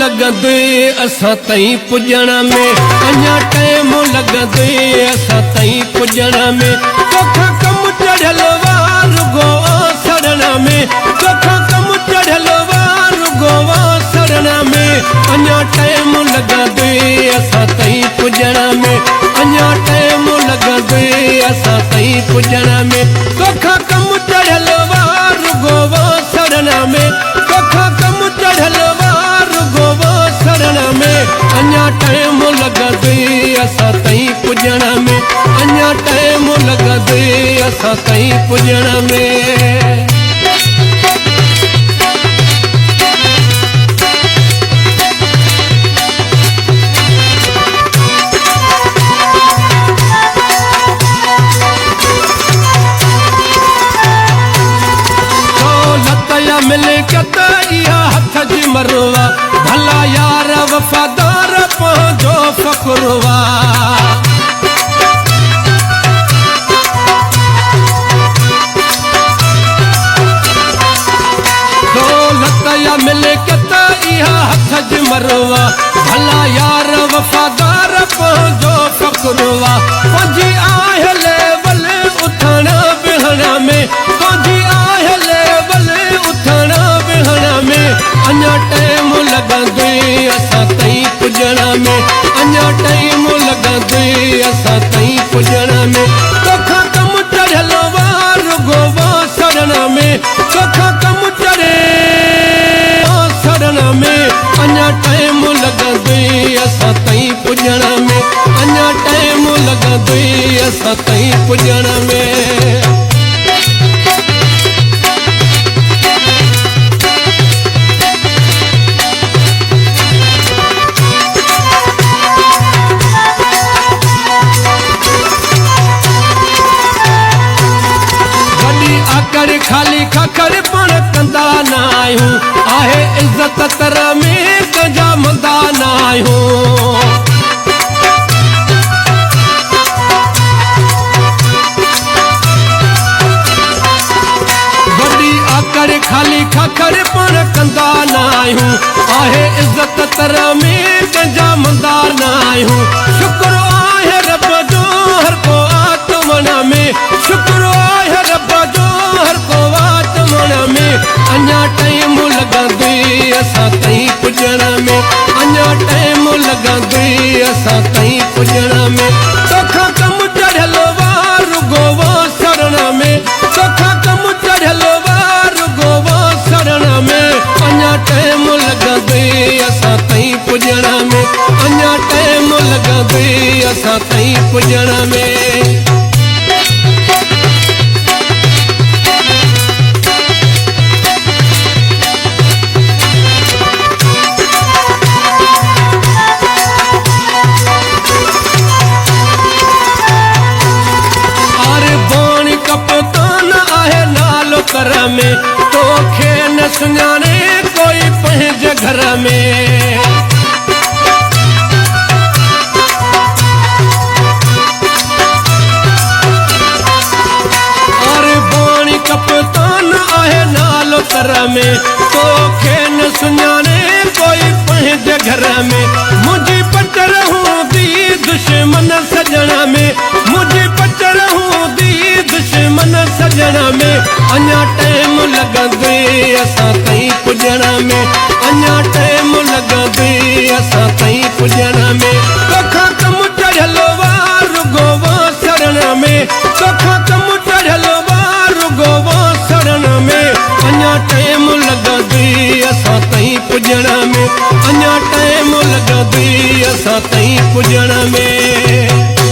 लगंदे असां ताईं पुॼण में, अञा टाइम लगंदे असां ताईं पुॼण में। तोखां कमु चढ़ियल वार गोवा सड़न में, तोखां कमु चढ़ियल वार गोवा सड़न में। अञा टाइम लगंदे असां ताईं पुॼण में, अञा टाइम लगंदे असां ताईं पुॼण में। तोखां कमु चढ़ियल वार गोवा सड़न में, तोखां कमु चढ़ियल वार गोवा सड़न में। अञा टाइम लगंदे असां ताईं पुॼण में, अञा टाइम लगंदे असां ताईं पुॼण में। मिले कतरिया हथ जी मरवा, भला यार वफादार पंहिंजो फखुरवा। दौलत या मिले कतरिया हथ जी मरवा, भला यार वफादार पंहिंजो फखुरवा। पंहिंजी आहले भले उथण बिहण में, पंहिंजी आहले भले उथण बिहण में। अञा टाइम लगंदे असां ताईं पुॼण में, अञा टाइम लगंदे असां ताईं पुॼण में। तोखां कमु चढ़ियल वार गोवा सड़न में, तोखां कमु चढ़े सड़न में। अञा टाइम लगंदे असां ताईं पुॼण में, अञा टाइम लगंदे असां ताईं पुॼण में। खाली खखर पण कंदा न आहियूं, आहे इज़त तर में कंहिंजा मंदा न आहियूं। वॾी आकर खाली खखर पण कंदा न आहियूं, आहे इज़त तर में कंहिंजा मंदा न आहियूं। शुक्र आहे रब जो हर को आत्मन में, शुक्र आहे रब जो हर को आत्मन में। अञा टाइम लगंदे असां ताईं पुॼण में, अञा टाइम लगंदे असां ताईं पुॼण में। तोखां कमु चढ़ियल वार गोवा सड़न में, तोखां कमु चढ़ियल वार गोवा सड़न में। अञा टाइम लगंदे असां ताईं पुॼण में, अञा टाइम लगंदे असां ताईं पुॼण में। कर में तोखे न सुञाणे कोई पंहिंजे घर में। अरे बाणी कप्तान आहे नालो कर में, तोखे न सुञाणे कोई पंहिंजे घर में। मुंहिंजी पट रहूंदी दुश्मन सजण में, मुंहिंजी पट रहूंदी दुश्मन सजण में। अञा टाइम लगंदे असां ताईं पुॼण में, अञा टाइम लगंदे असां ताईं पुॼण में। तोखां कमु चढ़ियल वार गोवा सड़न में, तोखां कमु चढ़ियल वार गोवा सड़न में। अञा टाइम लगंदे असां ताईं पुॼण में, अञा टाइम लगंदे असां ताईं पुॼण में।